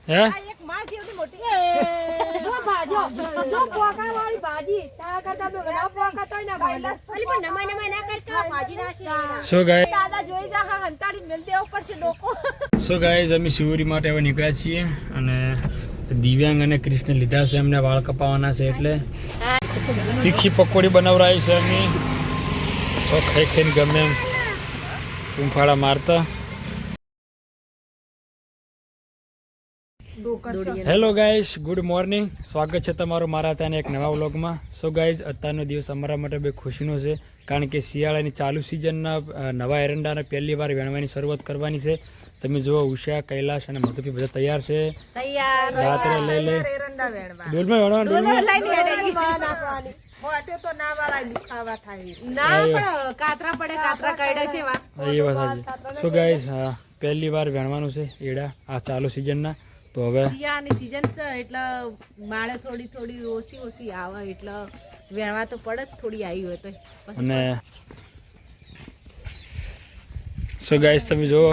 હે એક માં જેવડી મોટી જો ભાજો જો પોકા વાળી ભાજી તારા કરતા બે વડા પોકા તોય ના ભાજી અલી પણ નમા નમા ના કરતા ભાજી નાખી સો ગાય દાદા જોઈ જા હા હંતાડી મેલ દેવ ઉપર છે ડોકો સો ગાઈઝ અમે શિવરી માટે હવે નીકળ્યા છીએ અને દિવ્યાંગ અને કૃષ્ણ લીધા છે એમને વાળ કપાવવાના છે એટલે તીખી પકોડી બનાવરાઈ છે અમે તો ખાઈ ખાઈને ગમે એમ કુંફાળા મારતા. Hello guys, good morning. સ્વાગત છે તમારું મારા ત્યાં એક નવા વ્લોગમાં. સો ગાઈઝ, અત્યારનો દિવસ અમારા માટે બહુ ખુશીનો છે કારણ કે શિયાળાની ચાલુ સિઝનના નવા એરંડાને પહેલી વાર વેણવાની શરૂઆત કરવાની છે. તમે જુઓ, ઉષા, કૈલાશ અને મધુપી બધા તૈયાર છે. રાત્રે લઈ લે ડોલમાં વેણવાનું. મોટે તો ના વાળા દુખાવા થાય ના પણ કાતરા પડે કાતરા કાઢે છે વા એ વાત સાચી. સો ગાઈઝ, પહેલી વાર વેણવાનું છે એડા આ ચાલુ સિઝનના. તો હવે શિયાળાની સીઝન છે એટલે માળે થોડી થોડી ઓછી આવે એટલે વેણવા તો પડે જ, થોડી આવી હોય તો. અને સો ગાઈસ, તમે જુઓ,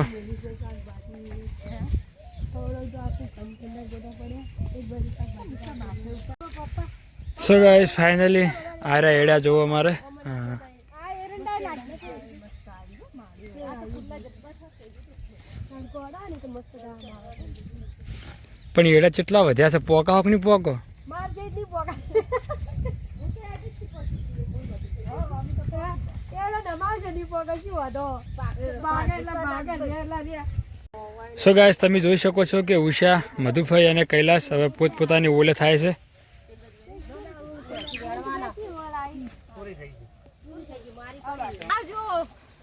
સો ગાઈસ ફાઇનલી આરા એડા જોવો અમારે. પણ એડા કેટલા વધ્યા છે, પોકા હોક ની પોકો સો ગાઈસ, તમે જોઈ શકો છો કે ઉષા, મધુભાઈ અને કૈલાશ હવે પોતપોતાની ઓલે થાય છે.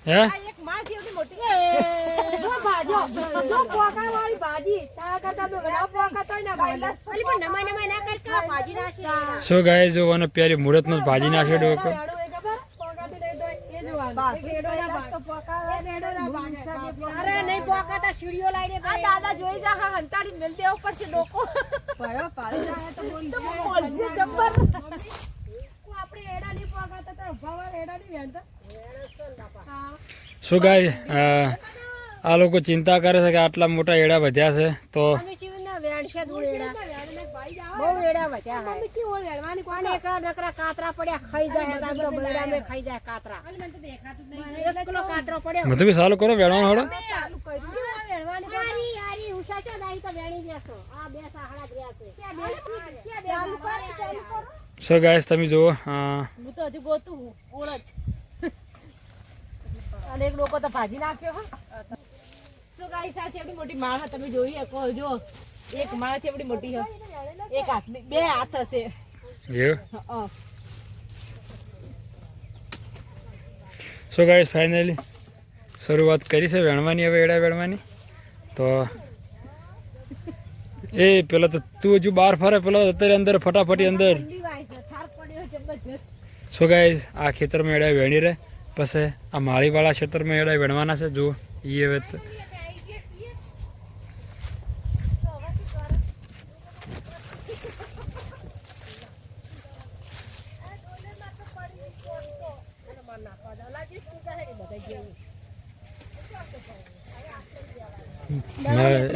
હે એક માં જેવડી મોટી જો ભાજો જો પોકા વાળી ભાજી તારા કરતા બે વડા પોકા તોય ના ભાજી અલી પણ નમા નમા ના કરતા ભાજી નાખી સો ગાઈસ, જો અને પેલી મુહૂર્તમાં ભાજી નાખે ડોકો. અરે નહીં પોકાતા સીડીઓ લાઈને આ દાદા જોઈ જા હા હંતાડી મેલ દેવ ઉપર છે ડોકો ભયો પાડી જાય તો બોલજે જબ્બર આપણે એડા ની પોકાતા તો ભવા એડા ની વેંતા. સો ગાઈસ, આ લોકો ચિંતા કરે છે કે આટલા મોટા એડા વધ્યા છે તો અમે જીવનના વેણશે દૂર એડા બહુ એડા વધ્યા હે મમ્મી કી ઓળ વેણવાની કોણ એકરા નકરા કાતરા પડ્યા ખાઈ જાય તાર તો બૈરા મે ખાઈ જાય કાતરા મને તો દેખાતું જ નહીં. 1 કિલો કાતરો પડ્યો મધુભાઈ ચાલુ કરો વેણવાનું હળો. ચાલુ કર્યું વેણવાની આરી આરી ઉષા છે દાઈ તો વેણી દેસો આ બે સાહડા રહ્યા છે ચાલુ કરો. સો ગાઈસ, તમે જુઓ, હું તો હજુ ગોતું ઓળ જ અને એક ડોકો તો ભાજી નાખ્યો હો. તો ગાઈસ, આ ચેવડી મોટી માળ હે, તમે જોઈ શકો. જો એક માળ ચેવડી મોટી હે, એક હાથ બે હાથ હશે. સો ગાઈસ, ફાઇનલી શરૂઆત કરી છે વેણવાની, હવે એડા વેણવાની. તો એ પેલા તો તું હજુ બહાર ફરે, પેલો અત્યારે અંદર ફટાફટી અંદર. સો ગાઈસ, આ ખેતરમાં એડા વેણી રહે, પછી આ માળીવાળા ખેતરમાં એડા વેણવાના છે. જુઓ, એ હવે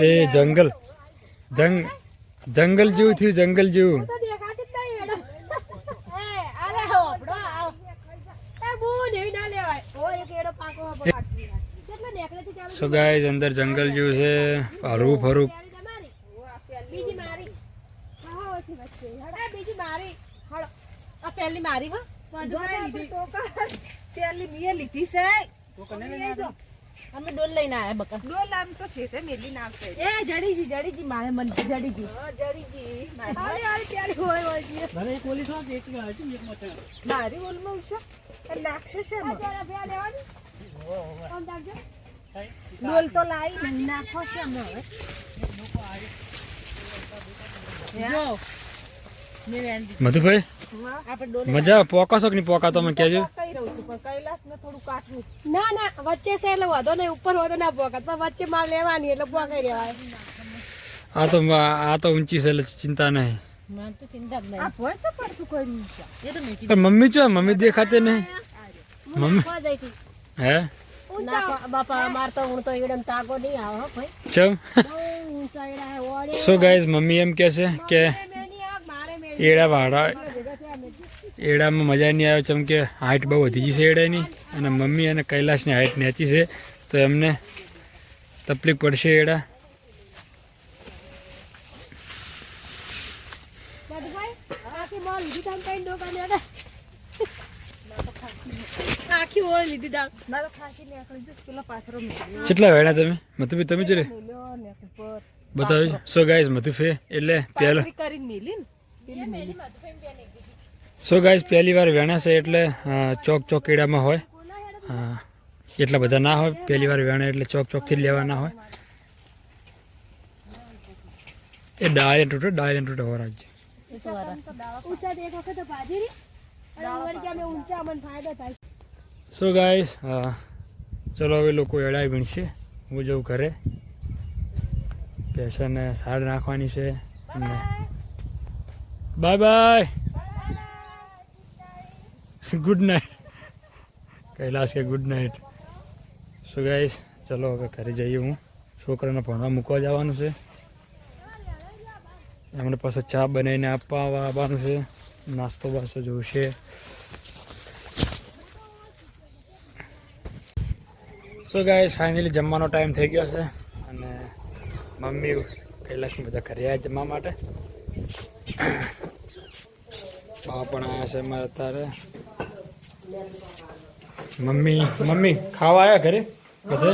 એ જંગલ જંગલ જેવું થયું, જંગલ જેવું. તો દેખાતી જ નહીં એડા એ આલે હોપડો આવ એ બહુ દેવી ના લેવાય ઓ એક એડો પાકો કેટલા નેકલેથી ચાલુ સો ગાઈસ, અંદર જંગલ જેવું છે, હરવું ફરવું. બીજી મારી હા ઓછી વચ્ચે હડા બીજી મારી હળો આ પહેલી મારી હો પેલી મીએ લીધી છે અમે ડોલ લઈને આયા બકા. ડોલ આમ તો છે તે મેલી નામ છે એ જડીજી મારે મન જડીજી જડીજી અરે અરે પ્યારી હોય હોય મારી ઓલમાં ઉષા નાખશે છે જરા બે લેવાની કોણ દાગજો ડોલ તો લાઈ નાખો છે મે જો મે વેણ દી મધુભાઈ, આપણે ડોલ મજા પોકા છો કે નહીં પોકા તમે કહેજો. કઈ રહું છું પણ કૈલાસ ને થોડું કાઠવું ના ના વચ્ચે છે એટલે વધો નહીં ઉપર વધો ના પોકત પણ વચ્ચે માર લેવાની એટલે પોકાઈ રહેવાય. આ તો ઊંચી છે એટલે ચિંતા નહીં. મને તો ચિંતા જ નહીં. આ ભોય તો પડતું કર્યું છે એ તો મેકી પણ મમ્મી ચો, મમ્મી દેખાતે નહીં. મમ્મી કો જાય તું હે ના બાપા માર તો હું તો એડમ તાગો નહીં આવો હો ભાઈ ચમ બહુ ઊંચા એડા હે ઓળે સો ગાઈઝ મમ્મી એમ કહે છે કે મેની આગ મારે મેળી એડા વાળા ભેગા થયા અમે એડામાં મજા નહીં આવે કેમ કે હાઇટ બહુ વધી ગઈ છે એડાની અને મમ્મી અને કૈલાશની હાઇટ નેચી છે તો એમને તકલીફ પડશે એડા. બધભાઈ આખી મોળ લીધી તાન કઈ ડોકા લેડે આખી ઓળ લીધી તાન મારો ખાસી નીકળી જશે પેલા પાથરો મેલ્યો કેટલા વેણા તમે મતુભી તમે ચલે ને ઉપર બતાવી. સો ગાઈઝ મતુફે એટલે પહેલો પાથરી કરીને મેલી ને પેલી મેલી સો ગાઈઝ પહેલી વાર વેણા છે એટલે ચોક ચોક એડામાં હોય એટલા બધા ના હોય. પહેલી વાર વેણા એટલે ચોક ચોકથી જ લેવાના હોય. એ ડાળે તૂટે હો રાજ્ય. ઊંચા એક વખત ભાજી રી અને વળી કે અમે ઊંચા મને ફાયદો થાય સો ગાઈઝ ચલો હવે લોકો એડાઈ વીણશે. હું જવું ઘરે પેશને સાડ નાખવાની છે. Bye bye good night. Kailash કે ગુડ નાઇટ. સો ગાઈઝ ચલો હવે ઘરે જઈએ. હું છોકરાને ભણવા મૂકવા જવાનું છે. એમને પાસે ચા બનાવીને આપવા આવવાનું છે. નાસ્તો બાસ્તો જોઈશે. સો ગાઈઝ ફાઇનલી જમવાનો ટાઈમ થઈ ગયો છે અને મમ્મી કૈલાશને બધા ઘરે આવ્યા જમવા માટે. બા પણ આવ્યા છે અમારે અત્યારે. મમ્મી ખાવા આવ્યા ઘરે બધે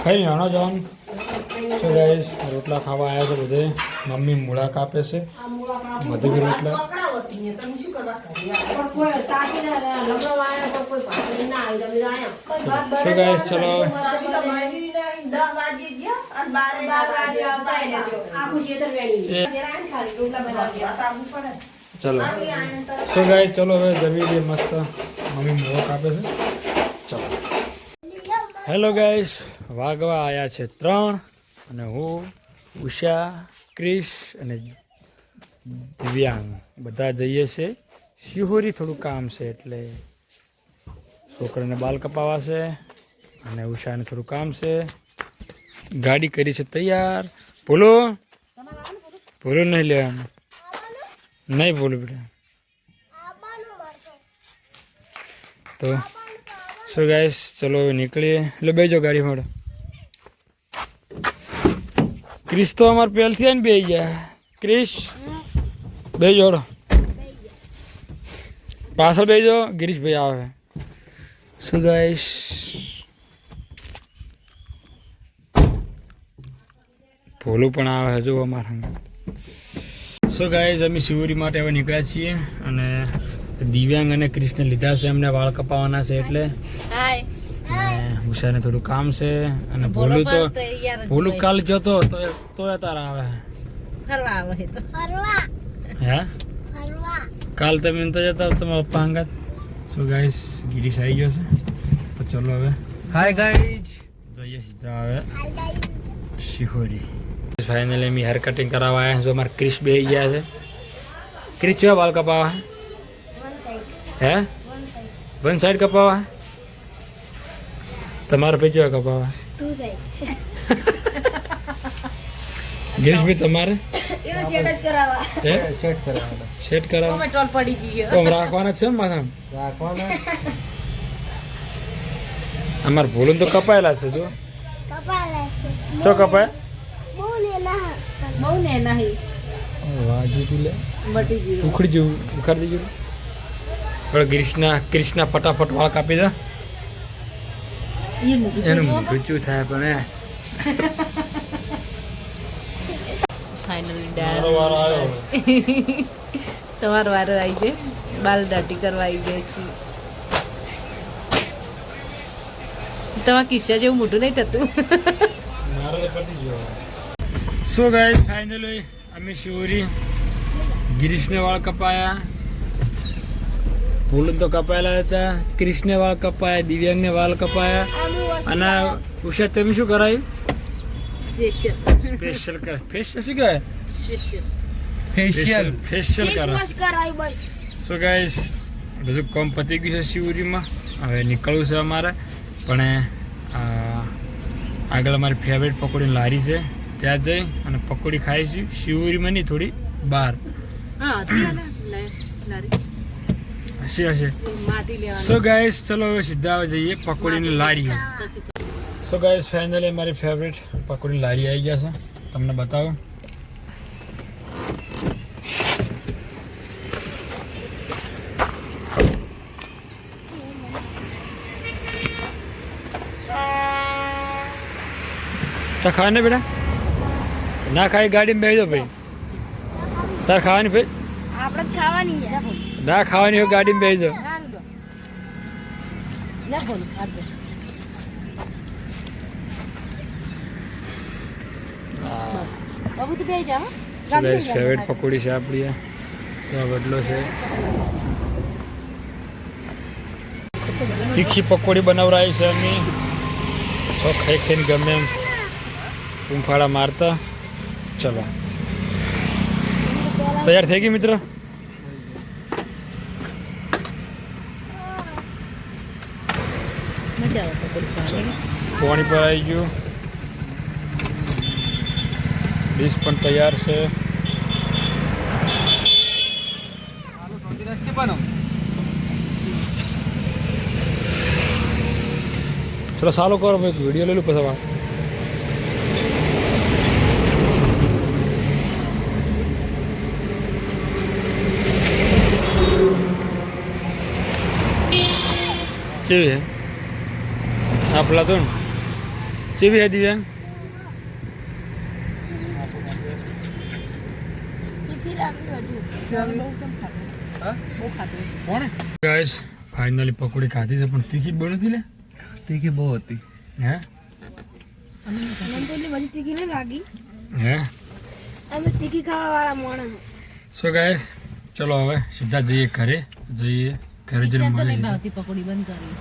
ખાઈ આણો જવાનું. સો ગાઈઝ રોટલા ખાવા આવ્યા છે બધે. મમ્મી મૂળા કાપે છે મધુબી રોટલા. સો ગાઈઝ ચલો ચલો સો ગાઈઝ ચલો હવે જમી લઈએ મસ્ત. મમ્મી મૂળો કાપે છે. ચલો હેલો ગાઈઝ વાગવા આવ્યા છે 3 અને હું ઉષા ક્રિશ અને દિવ્યાંગ બધા જઈએ છે શિહોરી. થોડું કામ છે એટલે છોકરાને બાલ કપાવા છે અને ઉષાને થોડું કામ છે. ગાડી કરી છે તૈયાર. બોલો નહીં લેવાનું નહીં બોલો બેટા. તો સો ગાઈસ ચલો હવે નીકળીએ. એટલે બેજો ગાડી મળે. ક્રિશ તો અમારે પહેલથી આવીને બે ગયા. ક્રિશ બે જોડો પાછળ બેજો. ગિરીશભાઈ આવે. સો ગાઈસ ભોલું પણ આવે જો અમારા. સો ગાઈસ અમે શિવરી માટે હવે નીકળ્યા છીએ અને દિવ્યાંગ અને ક્રિશને લીધા છે. એમને વાળ કપાવવાના છે એટલે ઉષાને થોડું કામ છે. અને ભોલું કાલ જતો તો તારા આવે હે કાલ તમે તો જતા તમારા પપ્પા અંગાત. સો ગાઈસ ગિરીશ આવી ગયો છે તો ચલો હવે હાય ગાઈઝ જઈએ સીધા હવે શિહોરી. ફાઇનલી અમે હેર કટિંગ કરાવવા આવ્યા છો. અમારે ક્રિશ બે ગયા છે. ક્રિશ કેવા બાલ કપાવા હે? 1 સાઈડ કપાવા. તમારે પછી કેવા કપાવા? 2 સાઈડ ગિરીશભાઈ તમારે એવું સેટ જ કરાવવા હે સેટ કરાવવાના સેટ કરાવવા ટોલ પડી ગઈ તો આમ રાખવાના જ છે ને માથામાં. રાખવાના અમારે ભૂલું તો કપાયેલા છે જો. ચો કપાય બહુ ને નહીં વાગી તું લે મટી ગઈ ઉખડી જેવું ઉખાડી દીધું. હવે ક્રિશના ફટાફટ વાળ કાપી દે. એનું મોઢું થાય પણ ફાઇનલી મારો વારો આવ્યો. તમારો વારો આવી ગયો. બાલ દાટી કરવા આવી ગયા છીએ. તમારા કિસ્સા જેવું મોટું નહીં થતું. મારો તો પતી ગયો. સો ગાઈસ ફાઇનલી અમે શિવરી ગિરીશને વાળ કપાયા. ભૂલું તો કપાયેલા હતા. ક્રિશને વાળ કપાયા. દિવ્યાંગને વાળ કપાયા. અને ઉષા તમે શું કરાયું? સ્પેશિયલ સ્પેશિયલ ફેશિયલ શું કહેવાય? ફેશિયલ ફેશિયલ કરા. કરાવી બસ સો ગાઈસ બધું કામ પતી ગયું છે શિવરીમાં. હવે નીકળવું છે અમારે પણ આગળ અમારી ફેવરેટ પકોડીની લારી છે, ત્યાં જઈ અને પકોડી ખાઈશું. શિવરીમાં નહીં, થોડી બહાર હશે. સો ગાઈસ ચલો હવે સીધા હવે જઈએ પકોડીની લારી. સો ગાઈસ ફાઇનલી મારી ફેવરેટ પકોડી લારી આવી ગયા છે, તમને બતાવું. તાર ખાવાને બેટા ના ખાઈ ગાડીમાં બેસી જાઓ ભાઈ. તાર ખાવાની ભાઈ આપણે ખાવાની છે. ના ખાવાની હોય ગાડીમાં બેસી જાઓ. બાબુ તો બેસી જા હો. ફેવરેટ પકોડી છે આપણી. બદલો છે તીખી પકોડી બનાવરાઈ છે અમે. તો ખાઈ ખાઈને ગમે એમ ઉંફાળા મારતા. ચલો તૈયાર થઈ ગઈ મિત્રો. પાણી પર આવી ગયું. ડીશ પણ તૈયાર છે. ચલો ચાલો કરો ભાઈ, વિડીયો લઈ લો પછી. ચેવી હે આપલા તો ચેવી હે દિવ્યાંગ? ગાઈસ ફાઇનલી પકોડી ખાધી છે, પણ તીખી બહુ નથી લે. તીખી બહુ હતી. હે મને તો એટલી બધી તીખી નહીં લાગી. હે અમે તીખી ખાવા વાળા માણસ. સો ગાઈસ ચલો હવે સીધા જઈએ ઘરે. ઘરે જઈને મળીએ. પકોડી બંધ કરી.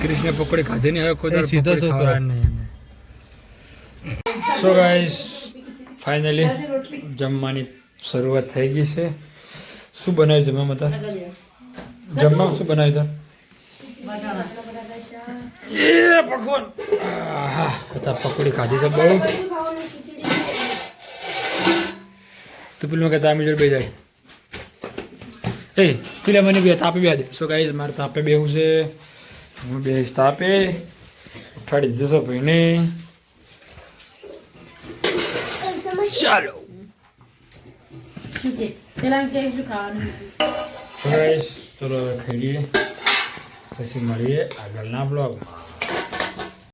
ક્રિષ્ને પકોડી ખાધી નહીં, હવે કોઈ દાડો સીધો પકોડી છોકરો. ખાવાની નહીં એને. સો ગાઈસ ફાઇનલી જમવાની શરૂઆત થઈ ગઈ છે. શું બનાવ્યું જમવામાં તાર? જમવામાં શું બનાવ્યું તાર? એ ભગવાન, આહા, તાર પકોડી ખાધી છે બહુ. તું પેલું કહેતા આમી જોડે બે જાય. એ પેલા મને બે તાપે બે દે. સો ગાઈસ મારે તાપે બેવું છે. હું બેસ તાપે ઉઠાડી દીધો ભાઈને. ચાલો ગાઈસ ચલો હવે ખાઈ લઈએ, પછી મળીએ આગળના બ્લોગમાં.